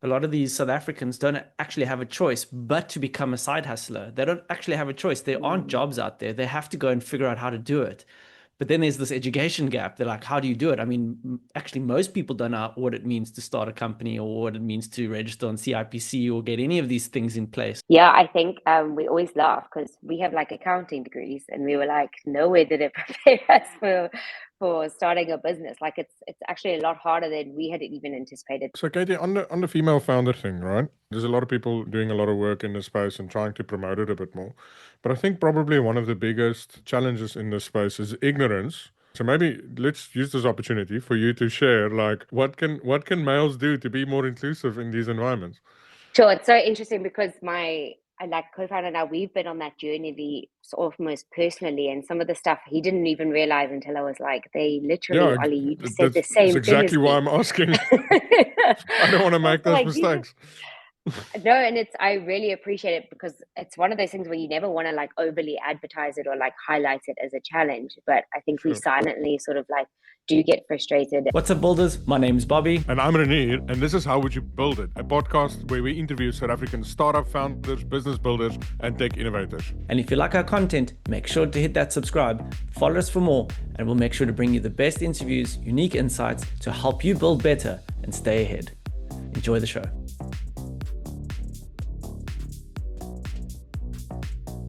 A lot of these South Africans don't actually have a choice but to become a side hustler. They don't actually have a choice. There aren't Mm. jobs out there. They have to go and figure out how to do it. But then there's this education gap. They're like, how do you do it? I mean, actually, most people don't know what it means to start a company or what it means to register on CIPC or get any of these things in place. Yeah, I think we always laugh because we have like accounting degrees, and we were like, nowhere did it prepare us for starting a business. Like it's actually a lot harder than we had even anticipated. So, Katie, on the female founder thing, right? There's a lot of people doing a lot of work in this space and trying to promote it a bit more. But I think probably one of the biggest challenges in this space is ignorance. So maybe let's use this opportunity for you to share, like, what can males do to be more inclusive in these environments? Sure, it's so interesting because my I like co-founder now, we've been on that journey almost personally, and some of the stuff he didn't even realize until I was like, they literally, Yeah, Ollie, you just said the that's same thing exactly as why me. I'm asking. I I don't want to was make those like, you just mistakes. no, and I really appreciate it because it's one of those things where you never want to like overly advertise it or like highlight it as a challenge. But I think we Sure. silently sort of like do get frustrated. What's up, builders? My name's Bobby. And I'm Renier, and this is How Would You Build It, a podcast where we interview South African startup founders, business builders, and tech innovators. And if you like our content, make sure to hit that subscribe, follow us for more, and we'll make sure to bring you the best interviews, unique insights to help you build better and stay ahead. Enjoy the show.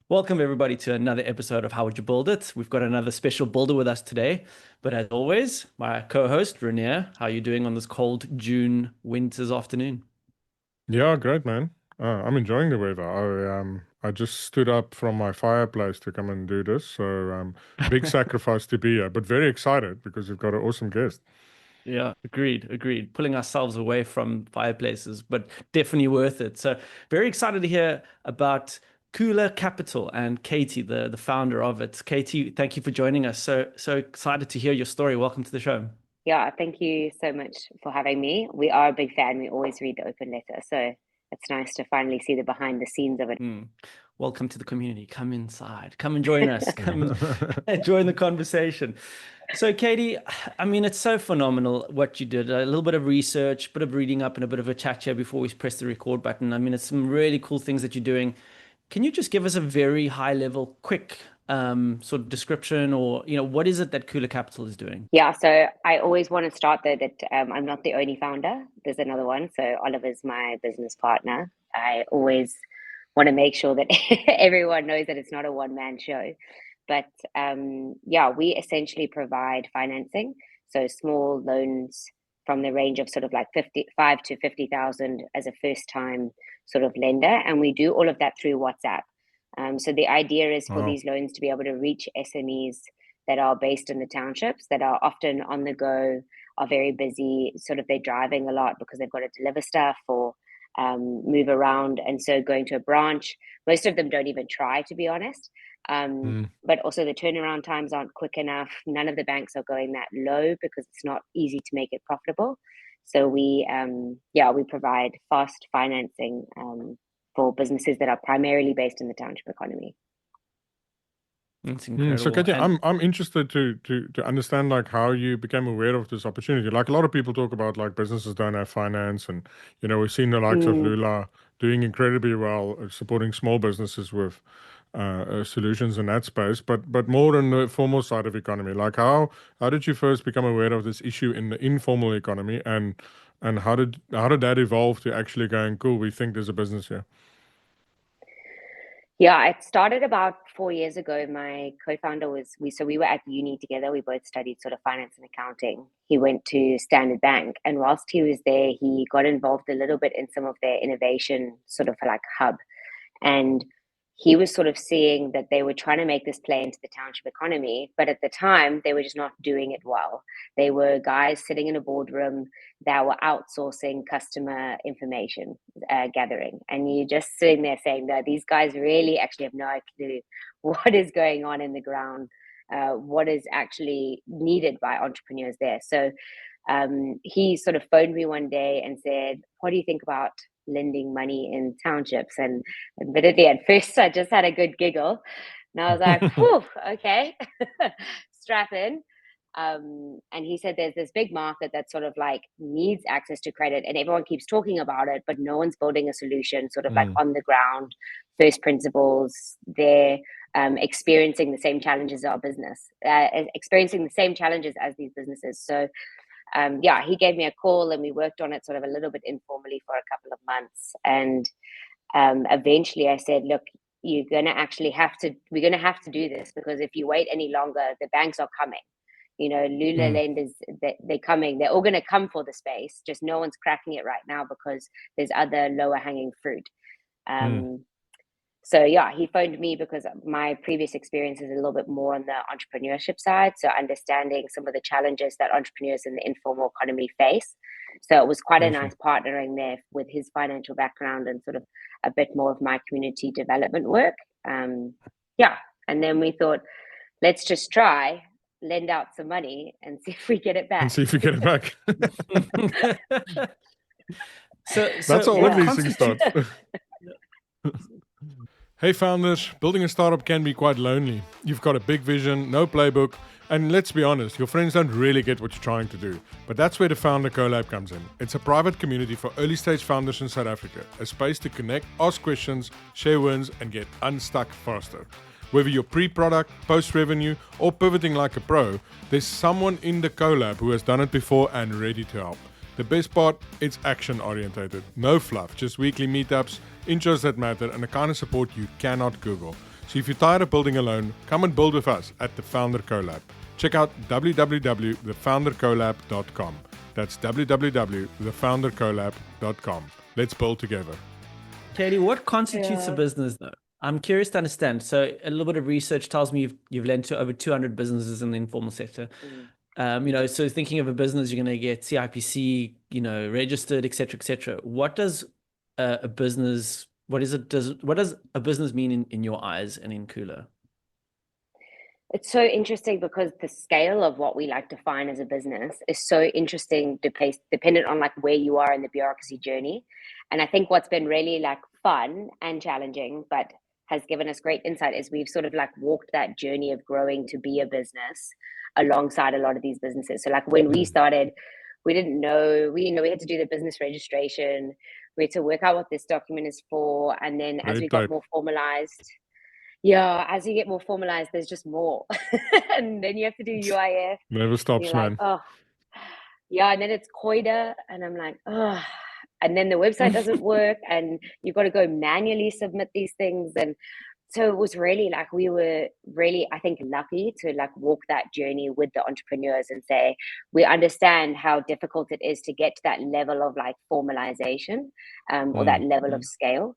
Welcome, everybody, to another episode of How Would You Build It? We've got another special builder with us today. But as always, my co-host, Renier, how are you doing on this cold June winter's afternoon? Yeah, great, man. I'm enjoying the weather. I just stood up from my fireplace to come and do this, so big sacrifice to be here, but very excited because we've got an awesome guest. Yeah, agreed. Pulling ourselves away from fireplaces, but definitely worth it. So very excited to hear about Koola Capital and Katie, the founder of it. Katie, thank you for joining us. So excited to hear your story. Welcome to the show. Yeah, thank you so much for having me. We are a big fan. We always read the open letter. So it's nice to finally see the behind the scenes of it. Welcome to the community. Come inside. Come and join us. Come and join the conversation. So, Katie, I mean, it's so phenomenal what you did. A little bit of research, bit of reading up, and a bit of a chat here before we press the record button. I mean, it's some really cool things that you're doing. Can you just give us a very high level, quick sort of description, or what is it that Koola Capital is doing? Yeah, so I always want to start though that I'm not the only founder. There's another one. So Oliver's my business partner. I always want to make sure that everyone knows that it's not a one-man show. But yeah, we essentially provide financing, so small loans from the range of sort of like 55 to 50,000 as a first-time sort of lender, and we do all of that through WhatsApp. So the idea is for Wow. these loans to be able to reach SMEs that are based in the townships that are often on the go, are very busy, sort of they're driving a lot because they've got to deliver stuff or move around. And so going to a branch, most of them don't even try, to be honest. Mm. But also the turnaround times aren't quick enough. None of the banks are going that low because it's not easy to make it profitable. So yeah, we provide fast financing for businesses that are primarily based in the township economy. It's So, incredible. Katja, And I'm interested to understand like how you became aware of this opportunity. Like a lot of people talk about like businesses don't have finance, and we've seen the likes of Mm. Lula doing incredibly well, supporting small businesses with solutions in that space. But more on the formal side of economy. Like how did you first become aware of this issue in the informal economy, and how did that evolve to actually going cool? We think there's a business here. Yeah, it started about 4 years ago. My co-founder we were at uni together. We both studied sort of finance and accounting. He went to Standard Bank, and whilst he was there, he got involved a little bit in some of their innovation sort of like hub. And he was sort of seeing that they were trying to make this play into the township economy, but at the time they were just not doing it well. They were guys sitting in a boardroom that were outsourcing customer information gathering, and you're just sitting there saying that these guys really actually have no clue what is going on in the ground, what is actually needed by entrepreneurs there. So he sort of phoned me one day and said, "What do you think about lending money in townships?" And admittedly, at first, I just had a good giggle. And I was like, whew, okay, strap in. And he said there's this big market that sort of like needs access to credit, and everyone keeps talking about it, but no one's building a solution sort of like on the ground, first principles. They're experiencing the same challenges as our business, experiencing the same challenges as these businesses. So yeah, he gave me a call and we worked on it sort of a little bit informally for a couple of months. And eventually I said, look, we're going to have to do this, because if you wait any longer, the banks are coming. Lula lenders, they're coming. They're all going to come for the space. Just no one's cracking it right now because there's other lower hanging fruit. So yeah, he phoned me because my previous experience is a little bit more on the entrepreneurship side. So understanding some of the challenges that entrepreneurs in the informal economy face. So it was quite a nice partnering there with his financial background and sort of a bit more of my community development work. Yeah. And then we thought, let's just lend out some money and see if we get it back. So that's all these things start. Hey founders, building a startup can be quite lonely. You've got a big vision, no playbook, and let's be honest, your friends don't really get what you're trying to do. But that's where the Founder Collab comes in. It's a private community for early stage founders in South Africa, a space to connect, ask questions, share wins, and get unstuck faster. Whether you're pre-product, post-revenue, or pivoting like a pro, there's someone in the collab who has done it before and ready to help. The best part, it's action-orientated. No fluff, just weekly meetups, intros that matter, and the kind of support you cannot Google. So if you're tired of building alone, come and build with us at the Founder Collab. Check out www.thefoundercollab.com. That's www.thefoundercollab.com. Let's build together. Katie, what constitutes a business though? I'm curious to understand. So a little bit of research tells me you've lent to over 200 businesses in the informal sector. So thinking of a business, you're going to get CIPC, registered, et cetera, What does a business, what does a business mean in your eyes and in Koola? It's so interesting because the scale of what we like to find as a business is so interesting, dependent on like where you are in the bureaucracy journey. And I think what's been really like fun and challenging, but has given us great insight, is we've sort of like walked that journey of growing to be a business alongside a lot of these businesses. So like when we started, we didn't know, we had to do the business registration. We had to work out what this document is for. And then as we got more formalized, as you get more formalized, there's just more. And then you have to do UIF. Never stops, man. Like, and then it's COIDA. And I'm like, and then the website doesn't work and you've got to go manually submit these things. And so it was really like, we were really, I think, lucky to like walk that journey with the entrepreneurs and say, we understand how difficult it is to get to that level of like formalization or that level of scale.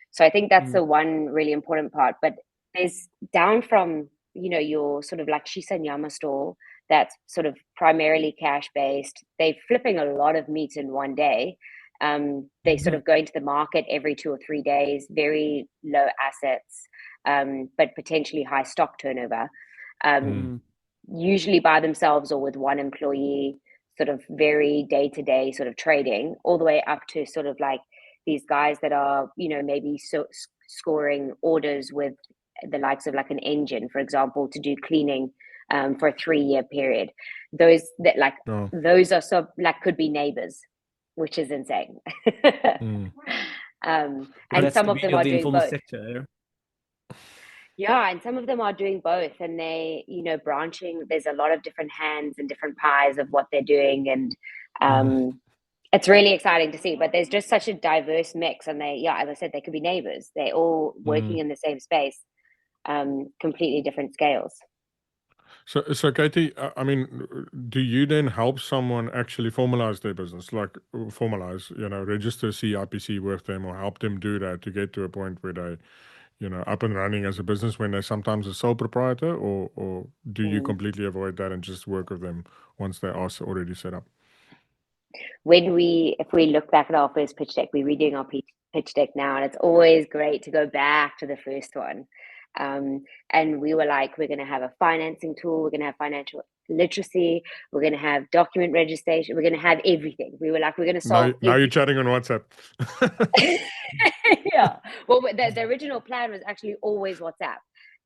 So I think that's the one really important part. But there's down from, your sort of like Shisa Nyama store that's sort of primarily cash based. They're flipping a lot of meat in one day. They sort of go into the market every 2 or 3 days, very low assets, but potentially high stock turnover, usually by themselves or with one employee, sort of very day-to-day sort of trading, all the way up to sort of like these guys that are, maybe scoring orders with the likes of like an engine, for example, to do cleaning for a 3-year period. Those are so like could be neighbors, which is insane. And some of them are doing both. Yeah, and some of them are doing both, and they, branching. There's a lot of different hands and different pies of what they're doing, and it's really exciting to see. But there's just such a diverse mix, and they, as I said, they could be neighbors. They're all working in the same space, completely different scales. So Katie, I mean, do you then help someone actually formalize their business, like register CIPC with them, or help them do that to get to a point where they, up and running as a business when they're sometimes a sole proprietor, or do you completely avoid that and just work with them once they are already set up? If we look back at our first pitch deck, we're redoing our pitch deck now, and it's always great to go back to the first one. And we were like, we're going to have a financing tool, we're going to have financial literacy, we're going to have document registration, we're going to have everything. We were like, we're going to solve now you're chatting on WhatsApp. Yeah, well, the original plan was actually always WhatsApp,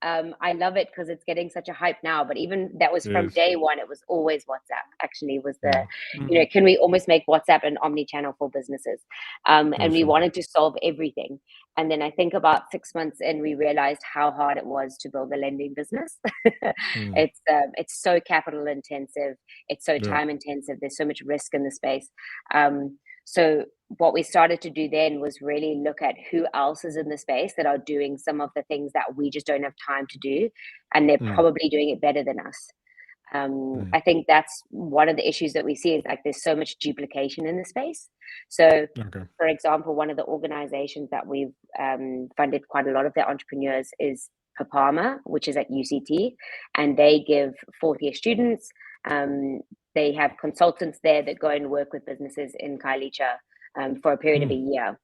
I love it because it's getting such a hype now. But even that was from Yes. day one. It was always WhatsApp. Actually, was the Mm. can we almost make WhatsApp an omni-channel for businesses? And we Awesome. wanted to solve everything. And then I think about 6 months in, we realized how hard it was to build a lending business. Mm. It's so capital intensive. It's so Yeah. time intensive. There's so much risk in the space. So what we started to do then was really look at who else is in the space that are doing some of the things that we just don't have time to do, and they're Mm. probably doing it better than us. Mm. I think that's one of the issues that we see is like there's so much duplication in the space. So, Okay. for example, one of the organizations that we've funded quite a lot of their entrepreneurs is Papama, which is at UCT, and they give fourth year students. They have consultants there that go and work with businesses in Kailicha for a period of a year.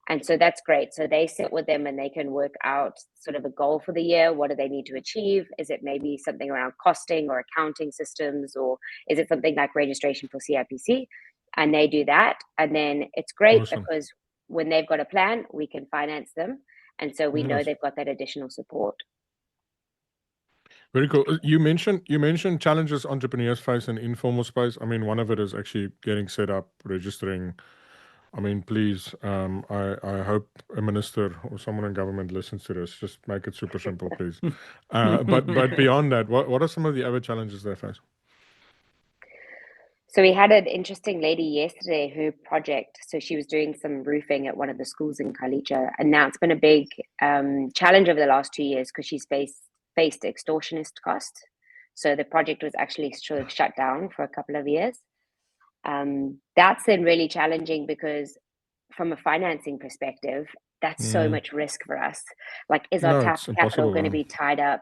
And so that's great. So they sit with them and they can work out sort of a goal for the year. What do they need to achieve? Is it maybe something around costing or accounting systems, or is it something like registration for CIPC? And they do that. And then it's great Awesome. because when they've got a plan, we can finance them. And so we know Yes. they've got that additional support. Very cool. You mentioned challenges entrepreneurs face in informal space. I mean, one of it is actually getting set up, registering. I mean, please, I hope a minister or someone in government listens to this. Just make it super simple, please. But beyond that, what are some of the other challenges they face? So we had an interesting lady yesterday, her project. So she was doing some roofing at one of the schools in Kailicha, and now it's been a big challenge over the last 2 years because she's faced extortionist costs. So the project was actually sort of shut down for a couple of years. That's then really challenging because from a financing perspective, that's so much risk for us. Like, is our No, it's capital impossible. going to be tied up?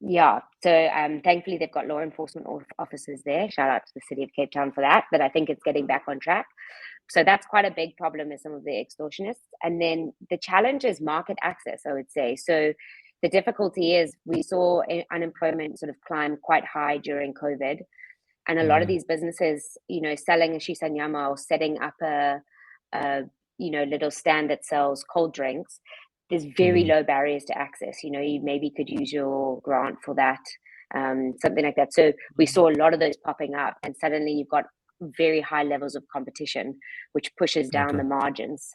Yeah, so thankfully they've got law enforcement officers there. Shout out to the city of Cape Town for that. But I think it's getting back on track. So that's quite a big problem with some of the extortionists. And then the challenge is market access, I would say. So the difficulty is we saw unemployment sort of climb quite high during COVID. And a lot of these businesses, selling a shisanyama or setting up a little stand that sells cold drinks, there's very low barriers to access. You maybe could use your grant for that, something like that. So we saw a lot of those popping up, and suddenly you've got very high levels of competition, which pushes down the margins.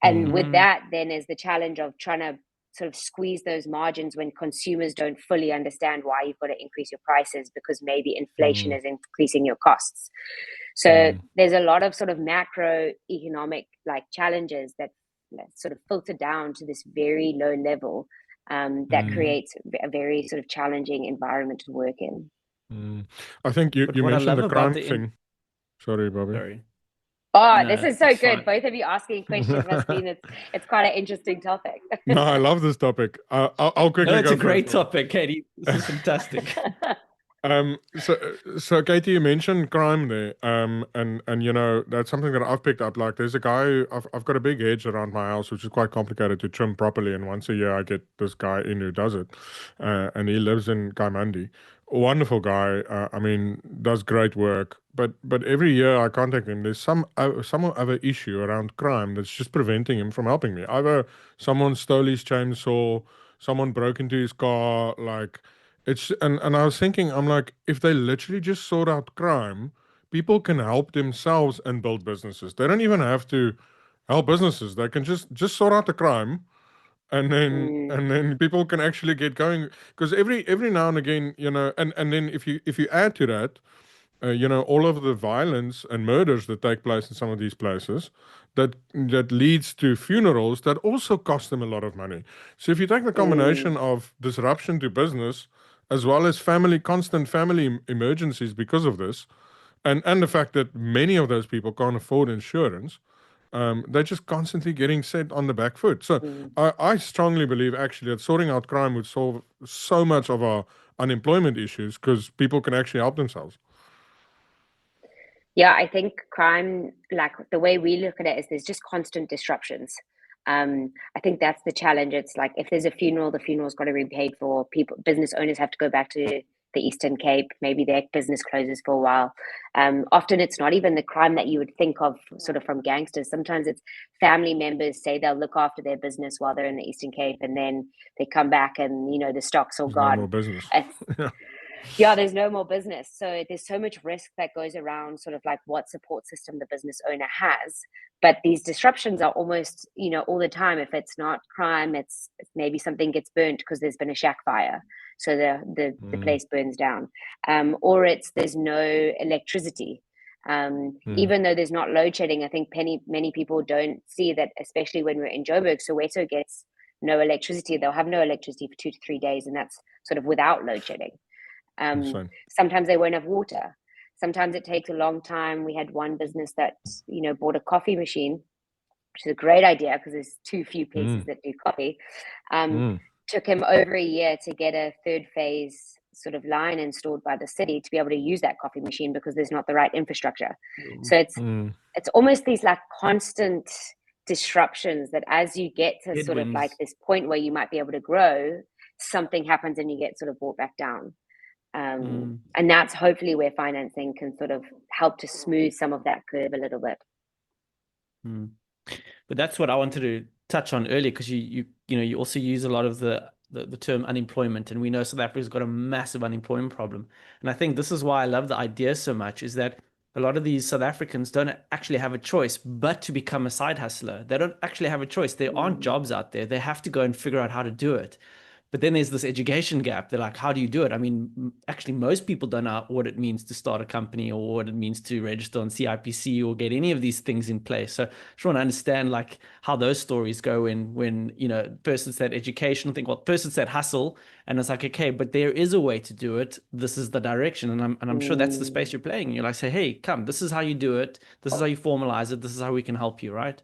And with that, then is the challenge of trying to sort of squeeze those margins when consumers don't fully understand why you've got to increase your prices, because maybe inflation is increasing your costs. So there's a lot of sort of macroeconomic challenges that sort of filter down to this very low level that creates a very sort of challenging environment to work in. I think you But what I mentioned love the crime about the thing. Sorry, Bobby. sorry. Oh, No, this is so it's good. fine. Both of you asking questions must mean it's quite an interesting topic. No, I love this topic. I'll quickly No, it's go a great first. topic, Katie. This is fantastic. So Katie, you mentioned crime there, and that's something that I've picked up. Like, there's a guy. I've got a big hedge around my house, which is quite complicated to trim properly. And once a year, I get this guy in who does it, and he lives in Kaimandi. Wonderful guy. I mean, does great work. But every year I contact him, there's some other issue around crime that's just preventing him from helping me. Either someone stole his chainsaw, someone broke into his car, like. And I was thinking, I'm like, if they literally just sort out crime, people can help themselves and build businesses. They don't even have to help businesses. They can just sort out the crime, and then people can actually get going. Because every now and again, and then if you add to that, all of the violence and murders that take place in some of these places, that leads to funerals that also cost them a lot of money. So if you take the combination of disruption to business, as well as constant family emergencies because of this, and the fact that many of those people can't afford insurance, they're just constantly getting set on the back foot. So I strongly believe actually that sorting out crime would solve so much of our unemployment issues, because people can actually help themselves. Yeah, I think crime, like the way we look at it, is there's just constant disruptions. I think that's the challenge. It's like if there's a funeral, the funeral's got to be paid for. Business owners have to go back to the Eastern Cape. Maybe their business closes for a while. Often it's not even the crime that you would think of sort of from gangsters. Sometimes it's family members say they'll look after their business while they're in the Eastern Cape, and then they come back and, you know, the stock's all There's gone. no more business. Yeah. Yeah, there's no more business. So there's so much risk that goes around sort of like what support system the business owner has. But these disruptions are almost, you know, all the time. If it's not crime, it's maybe something gets burnt because there's been a shack fire. So the place burns down. Or there's no electricity. Even though there's not load shedding, I think many people don't see that, especially when we're in Joburg. Soweto gets no electricity. They'll have no electricity for 2 to 3 days, and that's sort of without load shedding. Sometimes they won't have water. Sometimes it takes a long time. We had one business that, you know, bought a coffee machine, which is a great idea because there's too few places that do coffee. Took him over a year to get a third phase sort of line installed by the city to be able to use that coffee machine because there's not the right infrastructure. So it's almost these like constant disruptions that as you get to sort of like this point where you might be able to grow, something happens and you get sort of brought back down. And that's hopefully where financing can sort of help to smooth some of that curve a little bit. But that's what I wanted to touch on earlier, because you also use a lot of the term unemployment, and we know South Africa's got a massive unemployment problem. And I think this is why I love the idea so much, is that a lot of these South Africans don't actually have a choice but to become a side hustler. They don't actually have a choice. There aren't jobs out there. They have to go and figure out how to do it. But then there's this education gap. They're like, how do you do it? I mean, actually, most people don't know what it means to start a company or what it means to register on CIPC or get any of these things in place. So I just want to understand like how those stories go when you know, person said education, think, well, person said hustle, and it's like, okay, but there is a way to do it. This is the direction. And I'm sure that's the space you're playing. You're like, say, hey, come, this is how you do it. This is how you formalize it. This is how we can help you, right?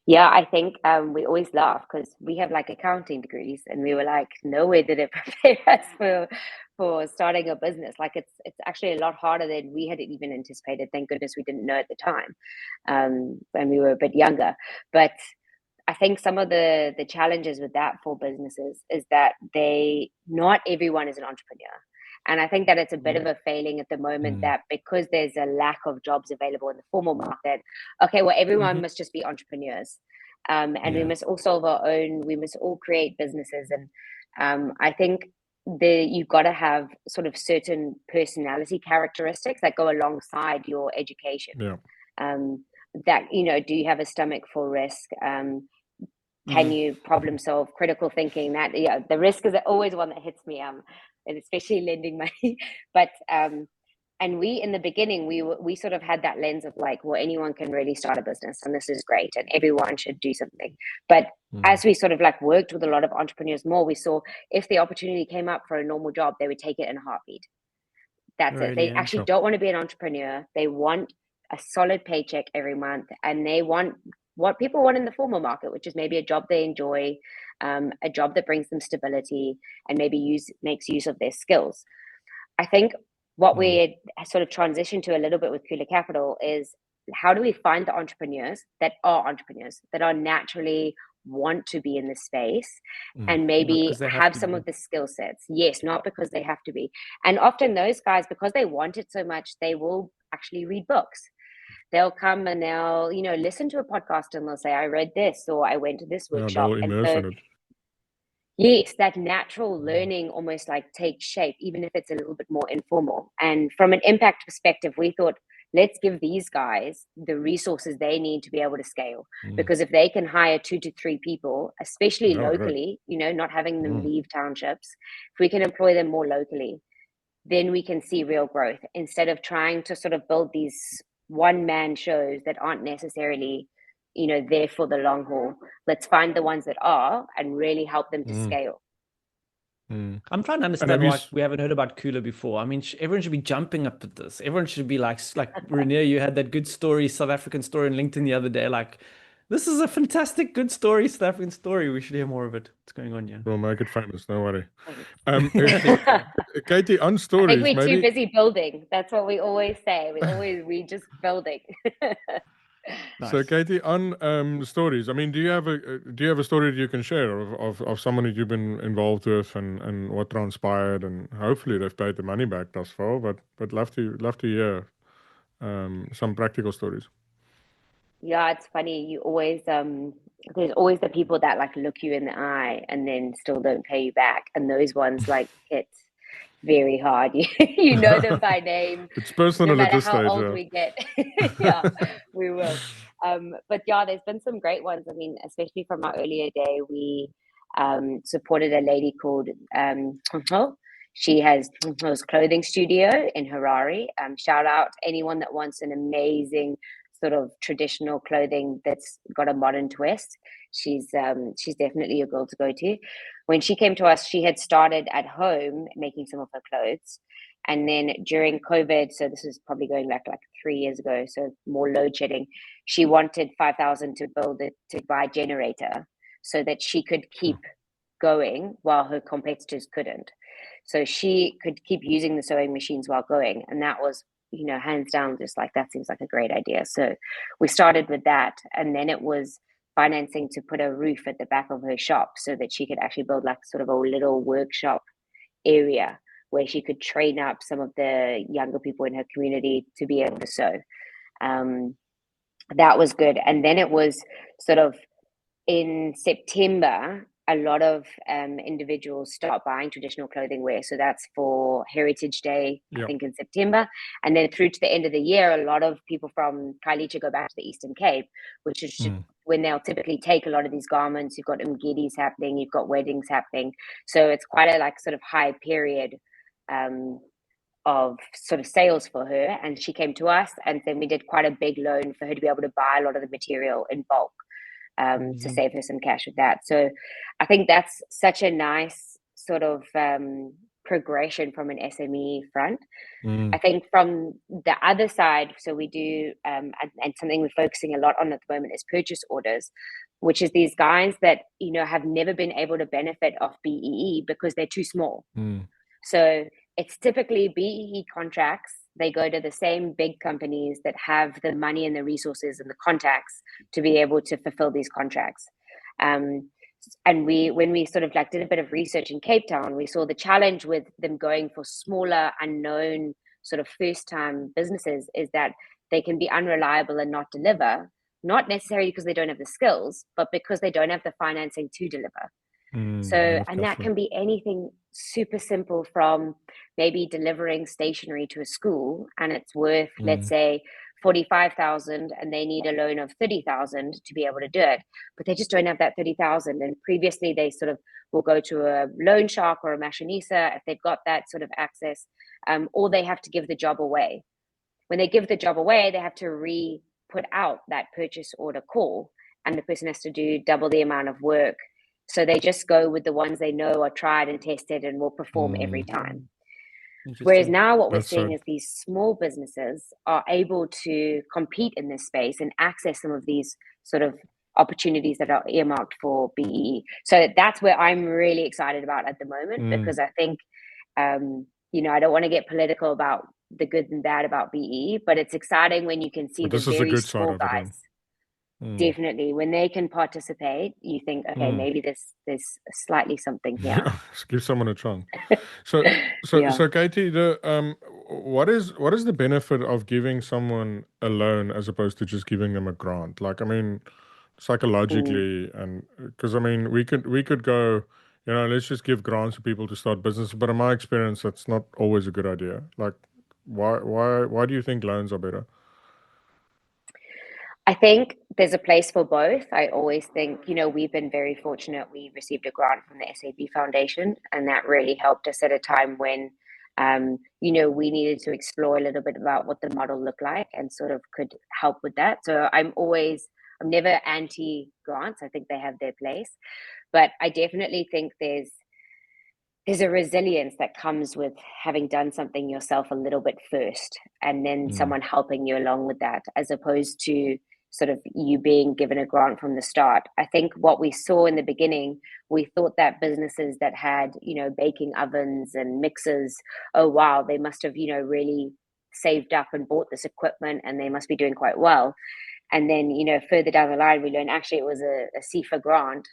Yeah, I think we always laugh because we have like accounting degrees, and we were like, nowhere did it prepare us for starting a business. Like it's actually a lot harder than we had even anticipated. Thank goodness we didn't know at the time, when we were a bit younger. But I think some of the challenges with that for businesses is that not everyone is an entrepreneur. And I think that it's a bit of a failing at the moment that because there's a lack of jobs available in the formal market, okay, well, everyone must just be entrepreneurs. And we must all solve our own, we must all create businesses. And I think you've got to have sort of certain personality characteristics that go alongside your education. That, you know, do you have a stomach for risk? Can you problem solve, critical thinking? That, yeah, the risk is always one that hits me, and especially lending money. But and we in the beginning we sort of had that lens of like, well, anyone can really start a business, and this is great, and everyone should do something. But as we sort of like worked with a lot of entrepreneurs more, we saw if the opportunity came up for a normal job, they would take it in a heartbeat. That's it. They actually don't want to be an entrepreneur. They want a solid paycheck every month, and they want what people want in the formal market, which is maybe a job they enjoy, a job that brings them stability, and maybe makes use of their skills. I think what we sort of transitioned to a little bit with Koola Capital is how do we find the entrepreneurs that are naturally want to be in this space and maybe have some of the skill sets. Yes, not because they have to be. And often those guys, because they want it so much, they will actually read books. They'll come and they'll, you know, listen to a podcast and they'll say, I read this, or I went to this workshop. They'll immerse in it. Yes, that natural learning almost like takes shape, even if it's a little bit more informal. And from an impact perspective, we thought, let's give these guys the resources they need to be able to scale. Because if they can hire 2 to 3 people, especially locally, you know, not having them leave townships, if we can employ them more locally, then we can see real growth instead of trying to sort of build these one-man shows that aren't necessarily, you know, there for the long haul. Let's find the ones that are and really help them to scale. I'm trying to understand why we haven't heard about Koola before. I mean, everyone should be jumping up at this. Everyone should be like Renier, you had that good story, South African story on LinkedIn the other day. Like, this is a fantastic, good story, South African story. We should hear more of it. What's going on here? We'll make it famous, don't worry. Katie, on stories, I think we're too busy building. That's what we always say. We just building. So Nice. Katie, on stories, I mean, do you have a story that you can share of someone that you've been involved with and what transpired, and hopefully they've paid the money back thus far, but love to hear some practical stories. Yeah, it's funny. You always there's always the people that like look you in the eye and then still don't pay you back, and those ones like hit very hard. You know them by name, It's no personal at matter this how stage, old yeah. we get. Yeah, we will. But yeah, there's been some great ones. I mean, especially from our earlier day, we supported a lady called she has Tonto's clothing studio in Harare. Shout out anyone that wants an amazing sort of traditional clothing that's got a modern twist. She's definitely a girl to go to. When she came to us, she had started at home making some of her clothes. And then during COVID, so this is probably going back like 3 years ago, so more load shedding, she wanted 5,000 to buy a generator so that she could keep going while her competitors couldn't. So she could keep using the sewing machines while going. And that was, hands down, just like that seems like a great idea. So we started with that. And then it was financing to put a roof at the back of her shop so that she could actually build like sort of a little workshop area where she could train up some of the younger people in her community to be able to sew. That was good. And then it was sort of in September, a lot of individuals start buying traditional clothing wear. So that's for Heritage Day, I think in September. And then through to the end of the year, a lot of people from Kailicha go back to the Eastern Cape, which is when they'll typically take a lot of these garments. You've got umgidis happening, you've got weddings happening. So it's quite a like sort of high period of sort of sales for her. And she came to us, and then we did quite a big loan for her to be able to buy a lot of the material in bulk. To save her some cash with that. So I think that's such a nice sort of progression from an SME front. I think from the other side, so we do, and something we're focusing a lot on at the moment is purchase orders, which is these guys that, have never been able to benefit off BEE because they're too small. So it's typically BEE contracts. They go to the same big companies that have the money and the resources and the contacts to be able to fulfill these contracts. And when we sort of like did a bit of research in Cape Town, we saw the challenge with them going for smaller, unknown sort of first-time businesses is that they can be unreliable and not deliver, not necessarily because they don't have the skills, but because they don't have the financing to deliver. And that can be anything super simple from maybe delivering stationery to a school, and it's worth, let's say, 45,000, and they need a loan of 30,000 to be able to do it, but they just don't have that 30,000. And previously they sort of will go to a loan shark or a Mashonisa if they've got that sort of access, or they have to give the job away. When they give the job away, they have to put out that purchase order call, and the person has to do double the amount of work. So they just go with the ones they know are tried and tested and will perform every time. Whereas now what we're seeing is these small businesses are able to compete in this space and access some of these sort of opportunities that are earmarked for BE. So that's where I'm really excited about at the moment, because I think, I don't want to get political about the good and bad about BE, but it's exciting when you can see the very small guys. Definitely, when they can participate, you think, okay, maybe there's slightly something here. Give someone a chance. So Katie, what is the benefit of giving someone a loan as opposed to just giving them a grant? Like, I mean, psychologically, and because I mean, we could go, let's just give grants to people to start business, but in my experience, that's not always a good idea. Like, why do you think loans are better? I think there's a place for both. I always think, we've been very fortunate. We received a grant from the SAB Foundation, and that really helped us at a time when, we needed to explore a little bit about what the model looked like and sort of could help with that. So I'm never anti-grants. I think they have their place, but I definitely think there's a resilience that comes with having done something yourself a little bit first, and then someone helping you along with that, as opposed to sort of you being given a grant from the start. I think what we saw in the beginning, we thought that businesses that had, baking ovens and mixers, oh, wow, they must have, really saved up and bought this equipment and they must be doing quite well. And then, further down the line, we learned actually it was a CIFA grant,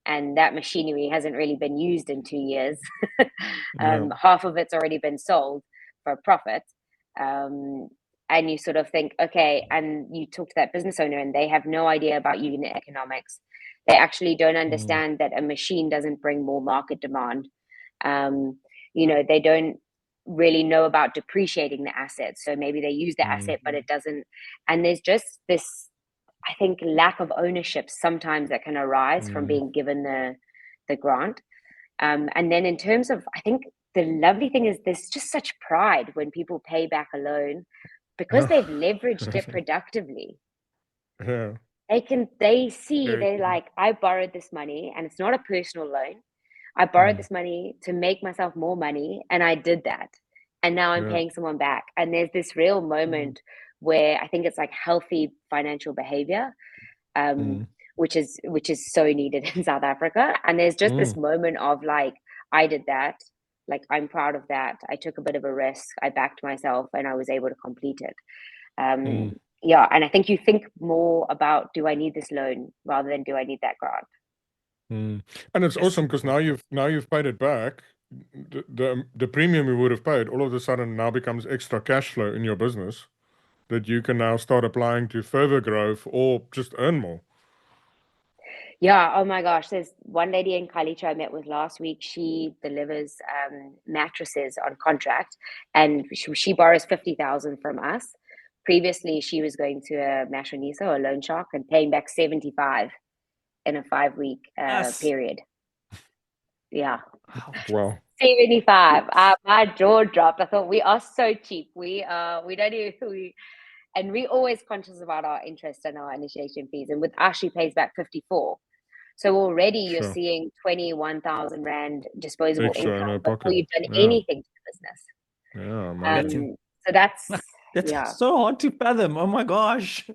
and that machinery hasn't really been used in 2 years. Half of it's already been sold for a profit. And you sort of think, okay, and you talk to that business owner and they have no idea about unit economics. They actually don't understand that a machine doesn't bring more market demand. They don't really know about depreciating the asset. So maybe they use the asset, but it doesn't. And there's just this, I think, lack of ownership sometimes that can arise from being given the grant. And then in terms of, I think the lovely thing is there's just such pride when people pay back a loan because they've leveraged it productively. Yeah. They're like, I borrowed this money, and it's not a personal loan. I borrowed this money to make myself more money, and I did that. And now I'm paying someone back. And there's this real moment where I think it's like healthy financial behavior, which is so needed in South Africa. And there's just this moment of like, I did that. Like, I'm proud of that. I took a bit of a risk. I backed myself, and I was able to complete it. Yeah, and I think you think more about, do I need this loan rather than do I need that grant? And it's awesome because now you've paid it back. The premium you would have paid all of a sudden now becomes extra cash flow in your business that you can now start applying to further growth or just earn more. Yeah. Oh my gosh. There's one lady in Khalicha I met with last week. She delivers mattresses on contract, and she borrows 50,000 from us. Previously, she was going to a Mashonisa or a loan shark and paying back 75 in a 5-week period. Yeah. Wow. 75. My jaw dropped. I thought, we are so cheap. We don't even, and we're always conscious about our interest and our initiation fees. And with us, she pays back 54. So already you're seeing 21,000 Rand disposable Extra in her income pocket. before you've done anything to the business. Yeah, amazing. So that's so hard to fathom. Oh my gosh.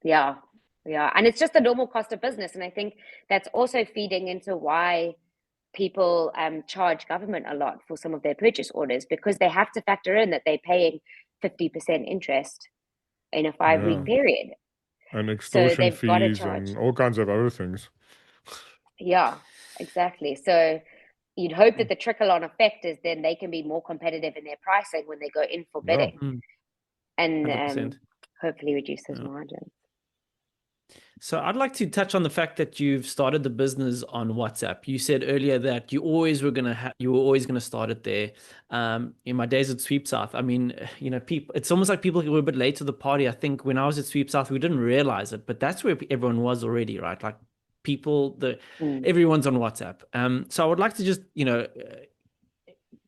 Yeah. And it's just the normal cost of business. And I think that's also feeding into why people charge government a lot for some of their purchase orders, because they have to factor in that they're paying 50% interest in a 5-week period. And extortion they've got to fees charge. and all kinds of other things. Yeah, exactly. So you'd hope that the trickle-on effect is then they can be more competitive in their pricing when they go in for bidding, and hopefully reduce those margins. So I'd like to touch on the fact that you've started the business on WhatsApp. You said earlier that you always were gonna start it there. In my days at Sweep South, I mean, people, it's almost like people were a bit late to the party. I think when I was at Sweep South, we didn't realize it, but that's where everyone was already, right? Like people, everyone's on WhatsApp. So I would like to just,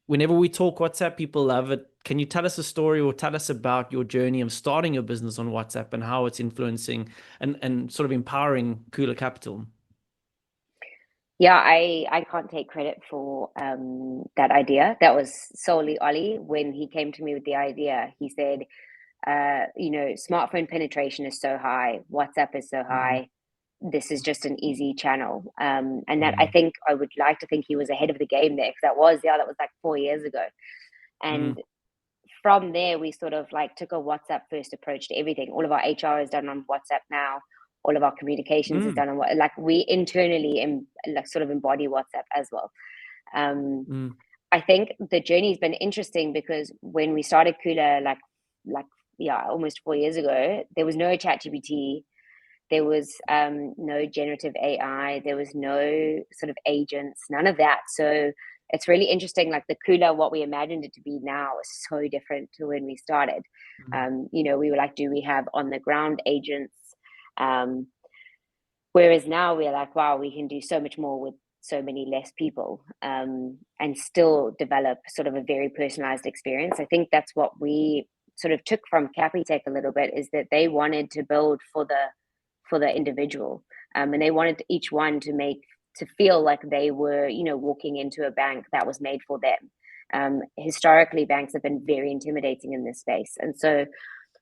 whenever we talk WhatsApp, people love it. Can you tell us a story or tell us about your journey of starting your business on WhatsApp and how it's influencing and sort of empowering Koola Capital? Yeah, I can't take credit for that idea. That was solely Ollie. When he came to me with the idea, he said, smartphone penetration is so high, WhatsApp is so high. This is just an easy channel. And that I think I would like to think he was ahead of the game there, because that was like 4 years ago. And from there, we sort of like took a WhatsApp first approach to everything. All of our HR is done on WhatsApp now. All of our communications is done on what, like, we internally sort of embody WhatsApp as well. I think the journey has been interesting because when we started Koola, almost 4 years ago, there was no ChatGPT. There was no generative AI. There was no sort of agents, none of that. So it's really interesting, like the Koola, what we imagined it to be now is so different to when we started. We were like, do we have on the ground agents? Whereas now we're like, wow, we can do so much more with so many less people, and still develop sort of a very personalized experience. I think that's what we sort of took from Capitec a little bit, is that they wanted to build for the individual, and they wanted each one to feel like they were, walking into a bank that was made for them. Historically, banks have been very intimidating in this space, and so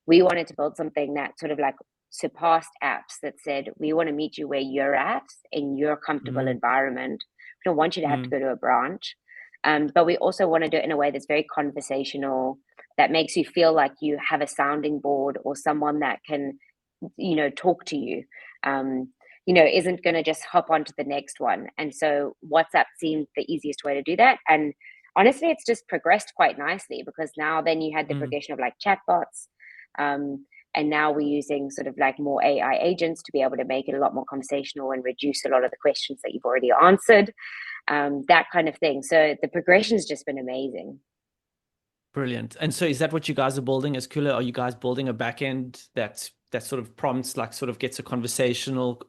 we wanted to build something that sort of like surpassed apps that said, we want to meet you where you're at in your comfortable environment. We don't want you to have to go to a branch, but we also want to do it in a way that's very conversational, that makes you feel like you have a sounding board or someone that can talk to you, isn't going to just hop onto the next one. And so WhatsApp seemed the easiest way to do that. And honestly, it's just progressed quite nicely, because now then you had the progression of like chatbots. And now we're using sort of like more AI agents to be able to make it a lot more conversational and reduce a lot of the questions that you've already answered, that kind of thing. So the progression has just been amazing. Brilliant. And so is that what you guys are building as Koola? Are you guys building a backend that sort of prompts, like sort of gets a conversational,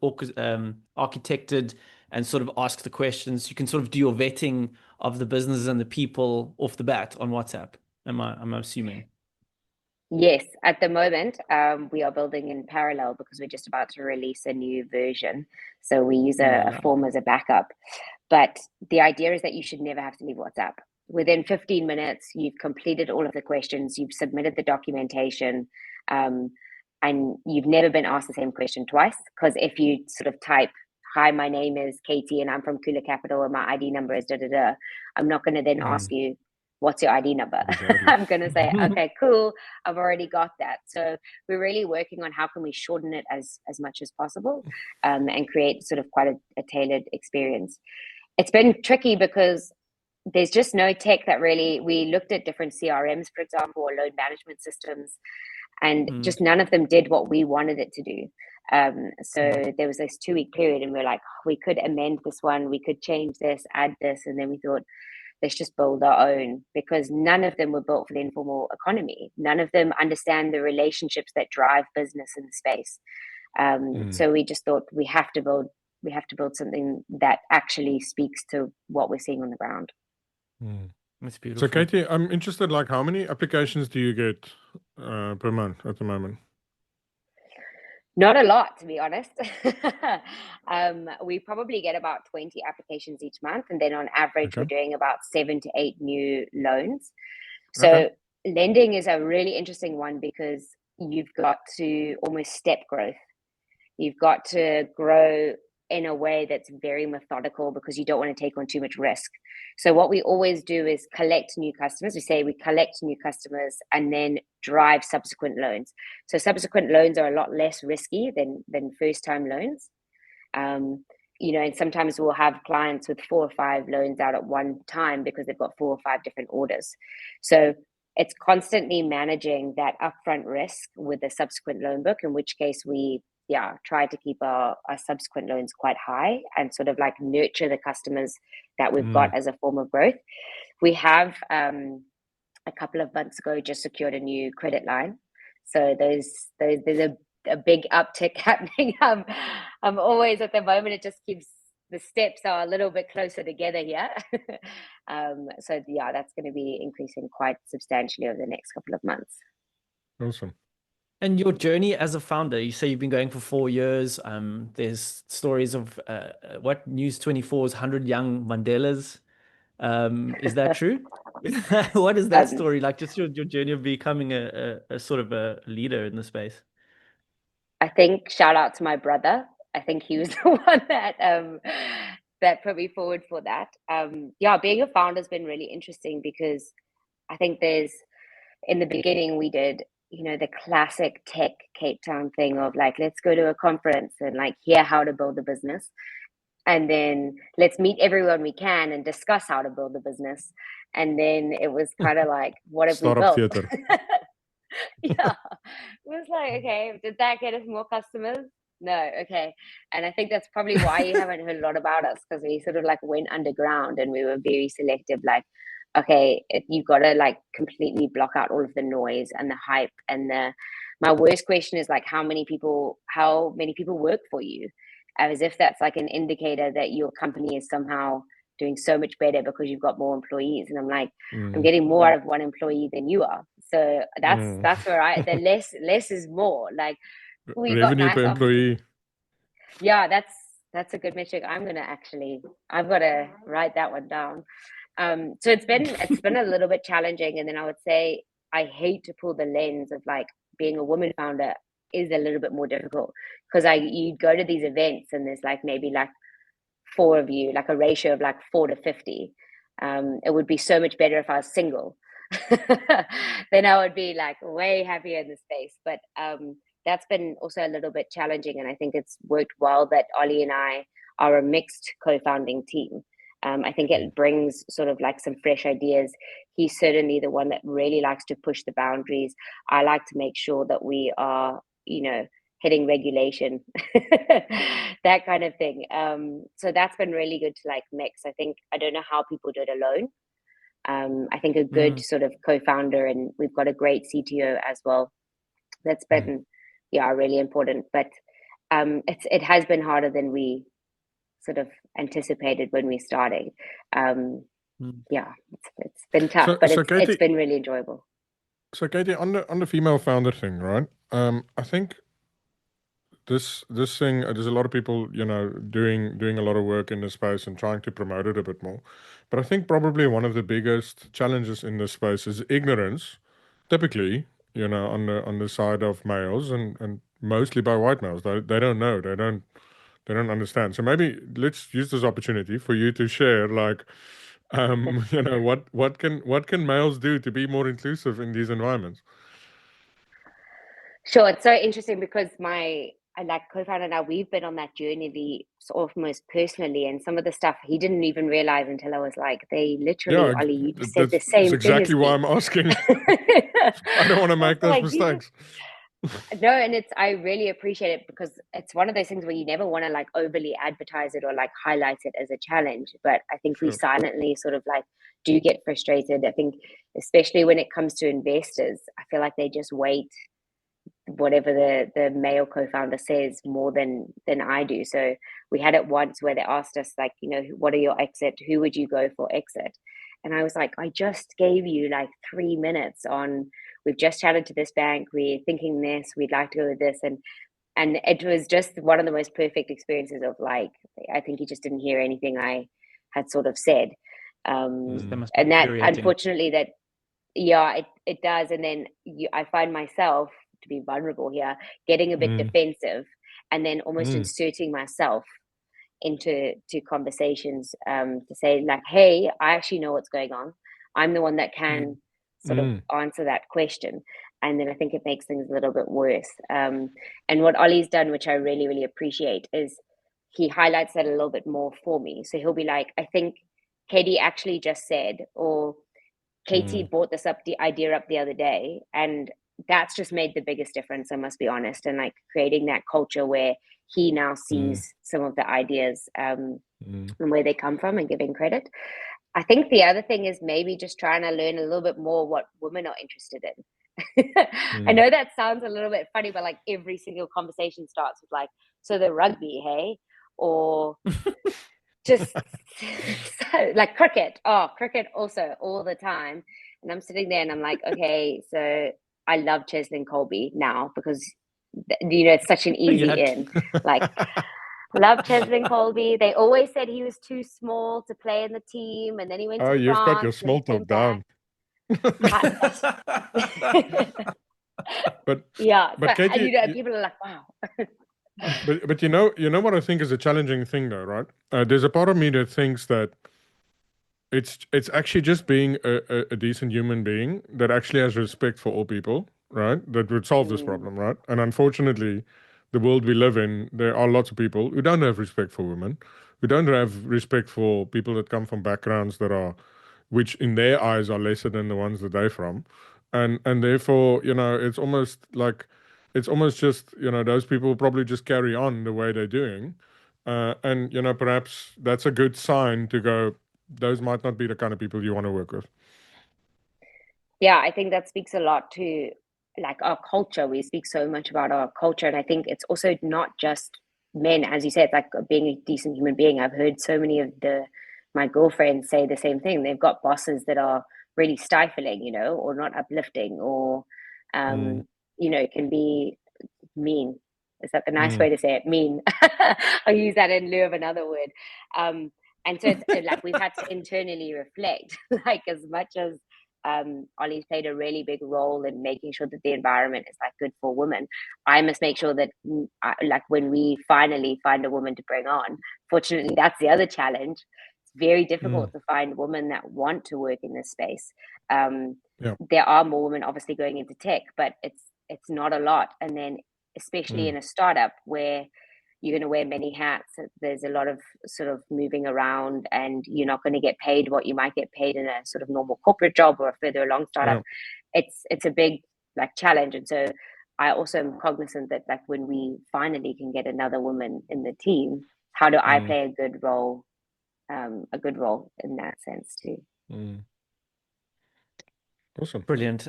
architected, and sort of asks the questions? You can sort of do your vetting of the businesses and the people off the bat on WhatsApp. I'm assuming. Yes, at the moment, we are building in parallel because we're just about to release a new version. So we use a form as a backup. But the idea is that you should never have to leave WhatsApp. Within 15 minutes, you've completed all of the questions, you've submitted the documentation, and you've never been asked the same question twice. Because if you sort of type, "Hi, my name is Katie and I'm from Koola Capital and my ID number is da-da-da," I'm not going to then ask you, "What's your ID number?" I'm going to say, "Okay, cool, I've already got that." So we're really working on how can we shorten it as much as possible, and create sort of quite a tailored experience. It's been tricky because there's just no tech that really, we looked at different CRMs, for example, or load management systems, and just none of them did what we wanted it to do. So there was this 2-week period and we're like, we could amend this one, we could change this, add this. And then we thought, let's just build our own, because none of them were built for the informal economy. None of them understand the relationships that drive business in the space. So we just thought we have to build something that actually speaks to what we're seeing on the ground. That's beautiful. So Katie, I'm interested, like how many applications do you get per month at the moment? Not a lot, to be honest. We probably get about 20 applications each month. And then on average, we're doing about 7 to 8 new loans. So lending is a really interesting one because you've got to almost step growth. You've got to grow in a way that's very methodical because you don't want to take on too much risk. So what we always do is collect new customers. We say we collect new customers and then drive subsequent loans. So subsequent loans are a lot less risky than first-time loans. And sometimes we'll have clients with 4 or 5 loans out at one time because they've got 4 or 5 different orders. So it's constantly managing that upfront risk with the subsequent loan book, in which case we try to keep our subsequent loans quite high and sort of like nurture the customers that we've got as a form of growth. We have a couple of months ago just secured a new credit line. So there's a big uptick happening. I'm always at the moment, it just keeps, the steps are a little bit closer together here. So that's going to be increasing quite substantially over the next couple of months. Awesome. And your journey as a founder, you say you've been going for 4 years. There's stories of what News 24's 100 young Mandelas. Is that true? What is that story like? Just your journey of becoming a sort of a leader in the space. I think shout out to my brother. I think he was the one that put me forward for that. Being a founder has been really interesting because I think in the beginning we did, the classic tech Cape Town thing of like, let's go to a conference and like hear how to build a business. And then let's meet everyone we can and discuss how to build a business. And then it was kind of like, what have we built? Theater. It was like, okay, did that get us more customers? No, okay. And I think that's probably why you haven't heard a lot about us, because we sort of like went underground and we were very selective, like, okay, you've got to like completely block out all of the noise and the hype and my worst question is like, how many people work for you? As if that's like an indicator that your company is somehow doing so much better because you've got more employees. And I'm like, I'm getting more out of one employee than you are. So that's where the less is more. Like revenue per employee. Yeah, that's a good metric. I've got to write that one down. So it's been a little bit challenging. And then I would say I hate to pull the lens of like being a woman founder is a little bit more difficult, because you go to these events and there's like maybe like 4 of you, like a ratio of like 4 to 50. It would be so much better if I was single. Then I would be like way happier in the space. But that's been also a little bit challenging, and I think it's worked well that Ollie and I are a mixed co-founding team. I think it brings sort of like some fresh ideas. He's certainly the one that really likes to push the boundaries. I like to make sure that we are, hitting regulation, that kind of thing. So that's been really good to like mix. I don't know how people do it alone. I think a good sort of co-founder, and we've got a great CTO as well. That's been, really important. But it has been harder than we sort of anticipated when we started. It's been tough, but Katie, it's been really enjoyable. So Katie, on the female founder thing, right? I think this thing, there's a lot of people, doing a lot of work in this space and trying to promote it a bit more. But I think probably one of the biggest challenges in this space is ignorance, typically, on the side of males, and mostly by white males. They don't know. They don't understand. So maybe let's use this opportunity for you to share, like, what can males do to be more inclusive in these environments? Sure, it's so interesting because my co-founder and I, we've been on that journey almost personally, and some of the stuff he didn't even realize until I was like, they literally, Ollie, you just said the same that's thing exactly as why me. I'm asking. I don't want to make those mistakes. No, and I really appreciate it, because it's one of those things where you never want to like overly advertise it or like highlight it as a challenge. But I think we silently sort of like do get frustrated. I think especially when it comes to investors, I feel like they just wait whatever the male co-founder says more than I do. So we had it once where they asked us like, what are your exit? Who would you go for exit? And I was like, I just gave you like 3 minutes on, we've just chatted to this bank, we're thinking this, we'd like to go with this. And it was just one of the most perfect experiences of like, I think he just didn't hear anything I had sort of said. And that, unfortunately, that, it does. And then I find myself, to be vulnerable here, getting a bit defensive, and then almost inserting myself into conversations to say like, hey, I actually know what's going on. I'm the one that can sort of answer that question. And then I think it makes things a little bit worse. And what Ollie's done, which I really, really appreciate, is he highlights that a little bit more for me. So he'll be like, I think Katie actually just said, or Katie brought this idea up the other day, and that's just made the biggest difference, I must be honest. And like creating that culture where he now sees some of the ideas and where they come from, and giving credit. I think the other thing is maybe just trying to learn a little bit more what women are interested in. I know that sounds a little bit funny, but like every single conversation starts with like, so the rugby, hey? Or just like cricket. Oh, cricket also all the time. And I'm sitting there and I'm like, okay, so I love Cheslin Colby now because, it's such an easy in. Like, love Cheslin Colby. They always said he was too small to play in the team. And then he went to you've France, got your small talk down. But Katie, people are like, wow. but you know what I think is a challenging thing though, right? There's a part of me that thinks that it's actually just being a decent human being that actually has respect for all people, right? That would solve this problem, right? And unfortunately, the world we live in, there are lots of people who don't have respect for women, who don't have respect for people that come from backgrounds which in their eyes are lesser than the ones that they're from. And therefore, it's almost just, those people probably just carry on the way they're doing. And, perhaps that's a good sign to go, those might not be the kind of people you want to work with. Yeah, I think that speaks a lot to like our culture. We speak so much about our culture. And I think it's also not just men, as you said, like being a decent human being. I've heard so many of my girlfriends say the same thing. They've got bosses that are really stifling, or not uplifting, or, it can be mean. Is that the nice way to say it? Mean. I'll use that in lieu of another word. And so it's like we've had to internally reflect, like as much as Ollie's played a really big role in making sure that the environment is like good for women. I must make sure that like when we finally find a woman to bring on, fortunately, that's the other challenge. It's very difficult to find women that want to work in this space. There are more women obviously going into tech, but it's not a lot. And then especially in a startup where you're going to wear many hats. There's a lot of sort of moving around, and you're not going to get paid what you might get paid in a sort of normal corporate job or a further along startup. It's a big like challenge. And so I also am cognizant that like when we finally can get another woman in the team, how do I play a good role in that sense too. Awesome. Brilliant.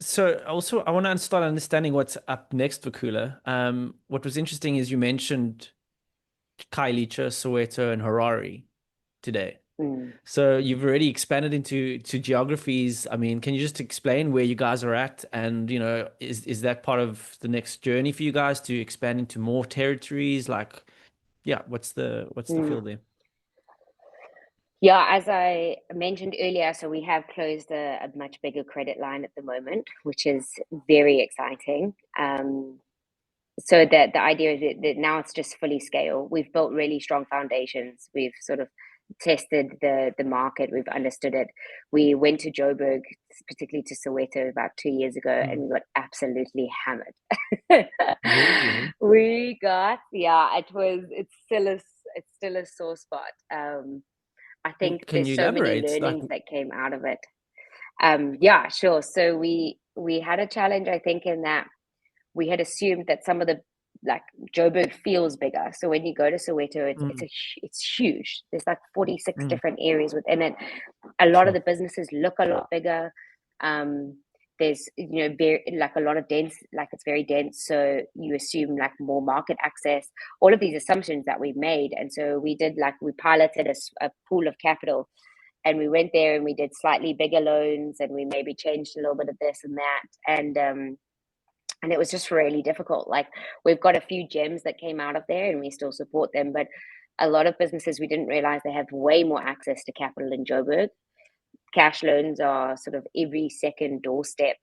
So also I want to start understanding what's up next for Koola. What was interesting is you mentioned Khayelitsha, Soweto, and Harare today. So you've already expanded into geographies. I mean, can you just explain where you guys are at? And, you know, is that part of the next journey for you guys to expand into more territories? Like, yeah, what's the feel there? Yeah, as I mentioned earlier, so we have closed a much bigger credit line at the moment, which is very exciting. So that the idea is that now it's just fully scale. We've built really strong foundations. We've sort of tested the market. We've understood it. We went to Joburg, particularly to Soweto, about 2 years ago, and we got absolutely hammered. We got, it's still a sore spot. I think Can you there's so many elaborate? learnings that came out of it. Yeah, sure. So we had a challenge, I think, in that we had assumed that some of the like Joburg feels bigger. So when you go to Soweto, it's huge. There's like 46 different areas within it. A lot of the businesses look a lot bigger. There's very like a lot of dense, like it's very dense. So you assume like more market access. All of these assumptions that we've made, and so we piloted a pool of capital. And we went there and we did slightly bigger loans, and we maybe changed a little bit of this and that. And it was just really difficult. Like we've got a few gems that came out of there and we still support them. But a lot of businesses, we didn't realize they have way more access to capital in Joburg. Cash loans are sort of every second doorstep.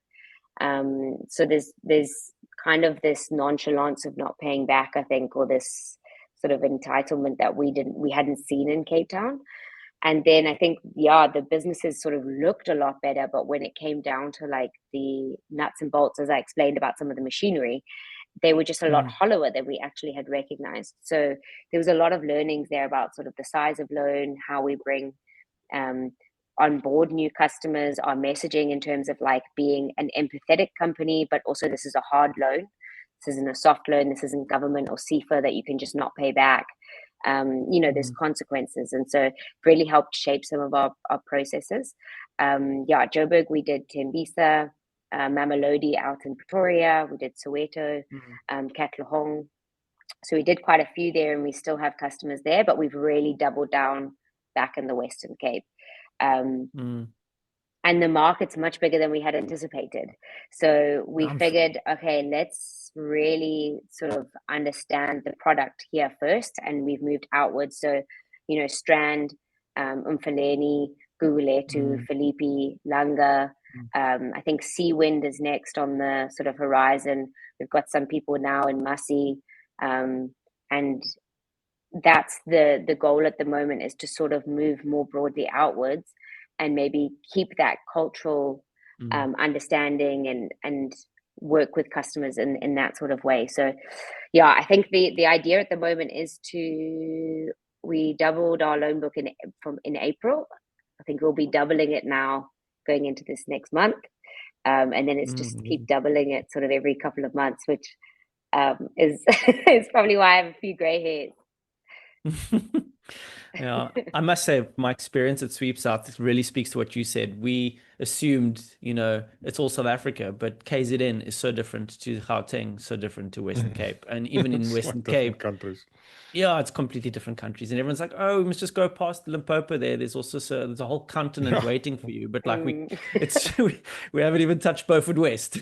So there's kind of this nonchalance of not paying back, I think, or this sort of entitlement that we hadn't seen in Cape Town. And then I think, the businesses sort of looked a lot better, but when it came down to like the nuts and bolts, as I explained about some of the machinery, they were just a lot hollower than we actually had recognized. So there was a lot of learnings there about sort of the size of loan, how we bring on board new customers, our messaging in terms of like being an empathetic company, but also this is a hard loan. This isn't a soft loan. This isn't government or CIFA that you can just not pay back. There's consequences. And so really helped shape some of our processes. Joburg, we did Tembisa, Mamelodi out in Pretoria. We did Soweto, Katlehong. So we did quite a few there, and we still have customers there, but we've really doubled down back in the Western Cape. And the market's much bigger than we had anticipated. So we figured, okay, let's really sort of understand the product here first. And we've moved outwards. So, Strand, Umfaleni, Guguletu, Philippi, Langa. I think Seawind is next on the sort of horizon. We've got some people now in Masi. And that's the goal at the moment, is to sort of move more broadly outwards and maybe keep that cultural understanding and work with customers in that sort of way. So, I think the idea at the moment is we doubled our loan book in April. I think we'll be doubling it now going into this next month. And then it's just keep doubling it sort of every couple of months, which is probably why I have a few gray hairs. Yeah, I must say my experience at Sweeps Out really speaks to what you said. We assumed, it's all South Africa, but KZN is so different to Gauteng, so different to Western Cape. And even in Western Cape, countries. Yeah, it's completely different countries. And everyone's like, oh, we must just go past Limpopo there. There's a whole continent waiting for you. But like we haven't even touched Beaufort West.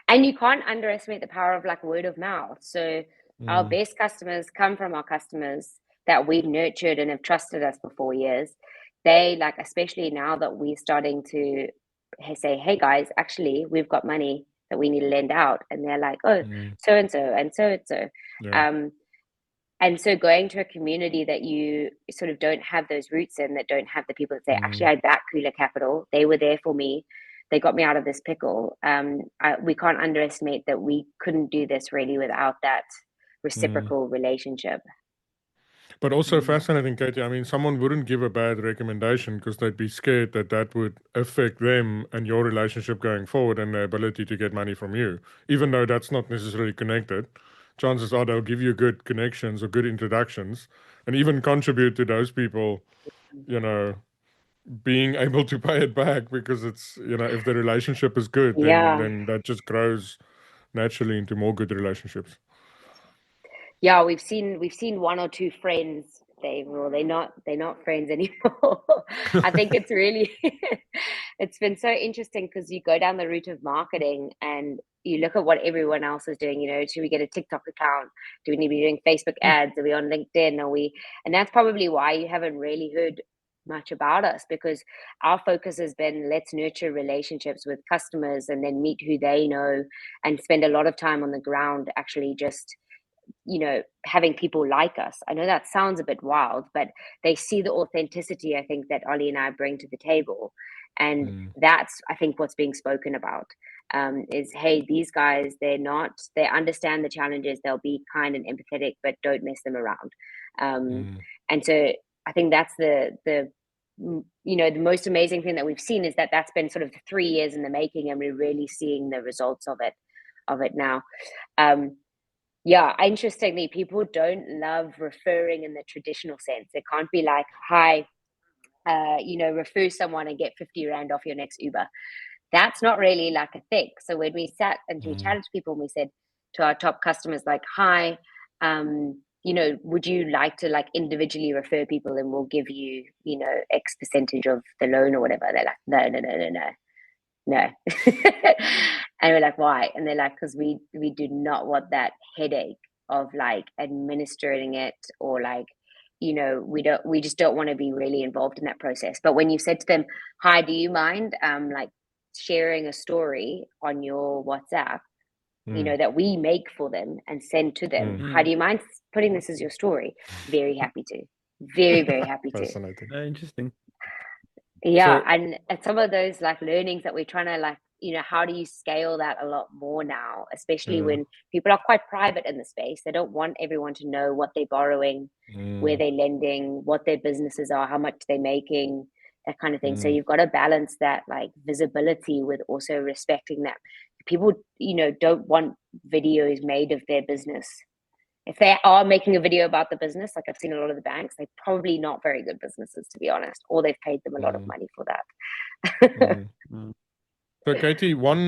And you can't underestimate the power of like word of mouth. So our best customers come from our customers that we've nurtured and have trusted us for 4 years. They like, especially now that we're starting to say, hey guys, actually we've got money that we need to lend out. And they're like, oh, so-and-so and so-and-so. Yeah. And so going to a community that you sort of don't have those roots in, that don't have the people that say, actually, I back Koola Capital. They were there for me. they got me out of this pickle. We can't underestimate that we couldn't do this really without that reciprocal relationship. But also fascinating, Katie. I mean, someone wouldn't give a bad recommendation because they'd be scared that that would affect them and your relationship going forward and their ability to get money from you. Even though that's not necessarily connected, chances are they'll give you good connections or good introductions and even contribute to those people, being able to pay it back because it's, if the relationship is good, then that just grows naturally into more good relationships. Yeah, we've seen one or two friends. They're not friends anymore. I think it's really it's been so interesting because you go down the route of marketing and you look at what everyone else is doing. Should we get a TikTok account? Do we need to be doing Facebook ads? Are we on LinkedIn? And that's probably why you haven't really heard much about us, because our focus has been, let's nurture relationships with customers and then meet who they know and spend a lot of time on the ground actually just having people like us. I know that sounds a bit wild, but they see the authenticity, I think, that Ollie and I bring to the table. And that's, I think, what's being spoken about, is, hey, these guys, they understand the challenges. They'll be kind and empathetic, but don't mess them around. And so I think that's the most amazing thing that we've seen is that that's been sort of 3 years in the making, and we're really seeing the results of it now. Yeah, interestingly, people don't love referring in the traditional sense. It can't be like, hi, refer someone and get 50 Rand off your next Uber. That's not really like a thing. So when we sat and we challenged people and we said to our top customers, like, hi, would you like to like individually refer people and we'll give you, X percentage of the loan or whatever? They're like, no. And we're like, why? And they're like, because we do not want that headache of like administering it, or like, we just don't want to be really involved in that process. But when you said to them, hi, do you mind like sharing a story on your WhatsApp, that we make for them and send to them, how do you mind putting this as your story? Very happy to. Very, very happy to. Fascinating. Interesting. Yeah, so, and some of those like learnings that we're trying to like, how do you scale that a lot more now, especially when people are quite private in the space. They don't want everyone to know what they're borrowing, where they're lending, what their businesses are, how much they're making, that kind of thing. So you've got to balance that like visibility with also respecting that people, don't want videos made of their business. If they are making a video about the business, like I've seen a lot of the banks, they're probably not very good businesses, to be honest, or they've paid them a lot of money for that. So, Katie, what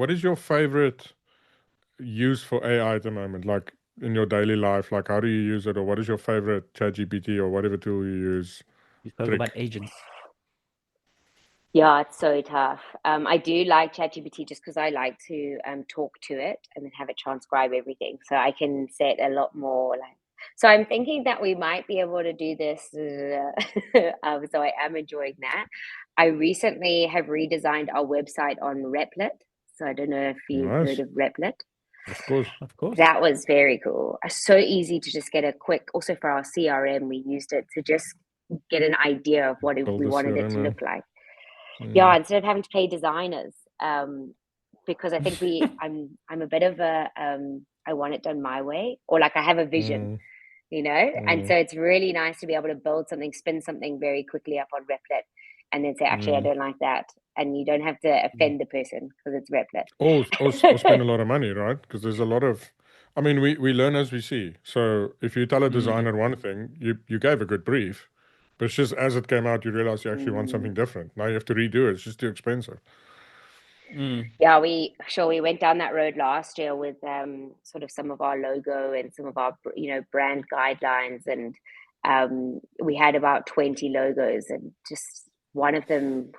is your favorite use for AI at the moment? Like in your daily life, like how do you use it, or what is your favorite ChatGPT or whatever tool you use? You spoke about agents. Yeah, it's so tough. I do like ChatGPT just because I like to talk to it and then have it transcribe everything. So I can set a lot more like. So I'm thinking that we might be able to do this. So I am enjoying that. I recently have redesigned our website on Replit. So I don't know if you've heard of Replit. Of course. That was very cool. So easy to just get a quick. Also for our CRM, we used it to just get an idea of what we wanted it to look like. Yeah, instead of having to pay designers, because I think I'm a bit of a I want it done my way, or like I have a vision, and so it's really nice to be able to build something, spin something very quickly up on Replit, and then say, actually, I don't like that, and you don't have to offend the person because it's Replit. Or spend a lot of money, right? Because there's a lot of, I mean, we learn as we see. So if you tell a designer one thing, you gave a good brief. But it's just as it came out, you realize you actually want something different. Now you have to redo it. It's just too expensive. Yeah, we went down that road last year with sort of some of our logo and some of our brand guidelines, and we had about 20 logos, and just one of them,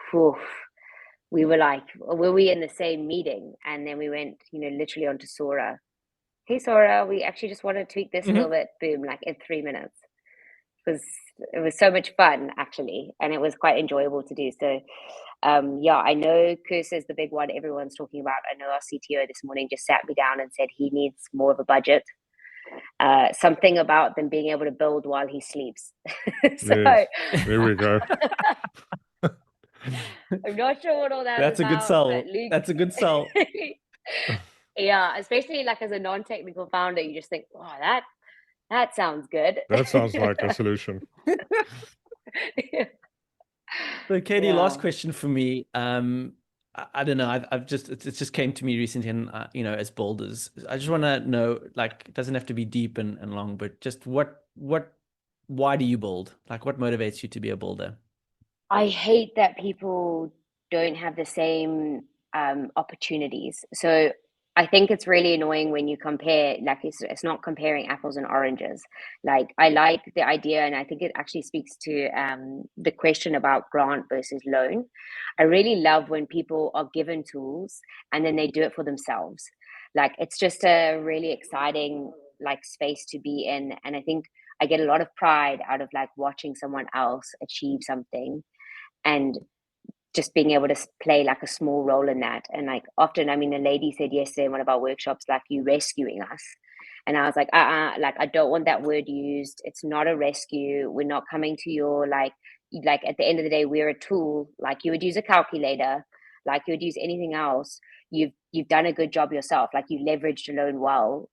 we were like, were we in the same meeting? And then we went, literally onto Sora. Hey Sora, we actually just want to tweak this a little bit. Boom, like in 3 minutes. It was so much fun actually, and it was quite enjoyable to do. So I know Cursor is the big one everyone's talking about. I know our CTO this morning just sat me down and said he needs more of a budget, something about them being able to build while he sleeps. So yes. There we go. I'm not sure what all that That's is a good about, but sell. Luke. That's a good sell. Yeah, especially like as a non-technical founder, you just think, oh, that sounds good. That sounds like a solution. So, Katie, last Yeah. question for me. I don't know. I've just it just came to me recently, and you know, as boulders, I just want to know, like, it doesn't have to be deep and long, but just why do you bold? Like, what motivates you to be a boulder? I hate that people don't have the same opportunities. So I think it's really annoying when you compare, like it's not comparing apples and oranges. Like I like the idea, and I think it actually speaks to the question about grant versus loan. I really love when people are given tools and then they do it for themselves. Like it's just a really exciting like space to be in, and I think I get a lot of pride out of like watching someone else achieve something and just being able to play like a small role in that. And like often, I mean, a lady said yesterday in one of our workshops, like, you rescuing us. And I was like, like, I don't want that word used. It's not a rescue. We're not coming to your like at the end of the day, we're a tool. Like you would use a calculator, like you would use anything else. You've done a good job yourself. Like you leveraged a loan well,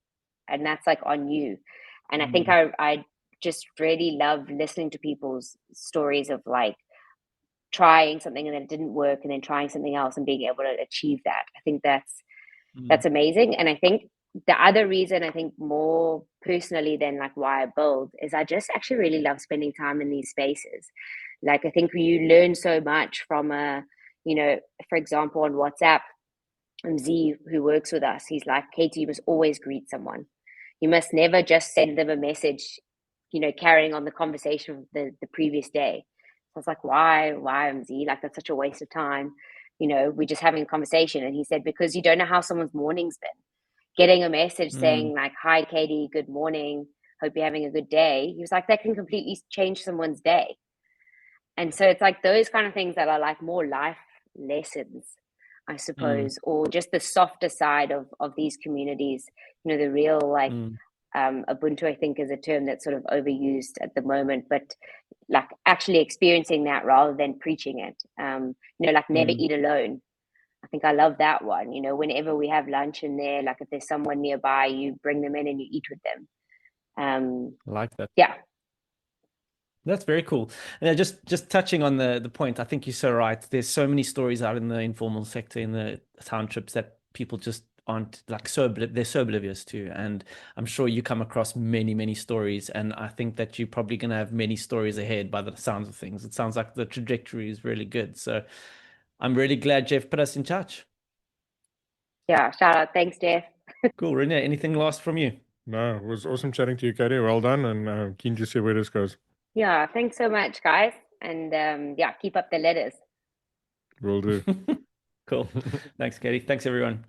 and that's like on you. And I think I just really love listening to people's stories of like trying something and then it didn't work and then trying something else and being able to achieve that. I think that's amazing. And I think the other reason, I think more personally than like why I build, is I just actually really love spending time in these spaces. Like I think you learn so much from you know, for example, on WhatsApp, Z, who works with us, he's like, Katie, you must always greet someone. You must never just send them a message, you know, carrying on the conversation of the previous day. So I was like, why, MZ? Like, that's such a waste of time. You know, we're just having a conversation. And he said, because you don't know how someone's morning's been. Getting a message saying, like, hi, Katie, good morning. Hope you're having a good day. He was like, that can completely change someone's day. And so it's like those kind of things that are like more life lessons, I suppose, or just the softer side of these communities. You know, the real like Ubuntu, I think, is a term that's sort of overused at the moment, but like actually experiencing that rather than preaching it. You know, like never eat alone. I think I love that one. You know, whenever we have lunch in there, like if there's someone nearby, you bring them in and you eat with them. I like that. Yeah. That's very cool. And just touching on the point, I think you're so right. There's so many stories out in the informal sector, in the townships, that people just aren't like they're so oblivious to. And I'm sure you come across many, many stories. And I think that you're probably going to have many stories ahead by the sounds of things. It sounds like the trajectory is really good. So I'm really glad Jeff put us in touch. Yeah. Shout out. Thanks, Jeff. Cool. Renee, anything last from you? No, it was awesome chatting to you, Katie. Well done, and keen to see where this goes. Yeah. Thanks so much, guys. And yeah, keep up the letters. Will do. Cool. Thanks, Katie. Thanks, everyone.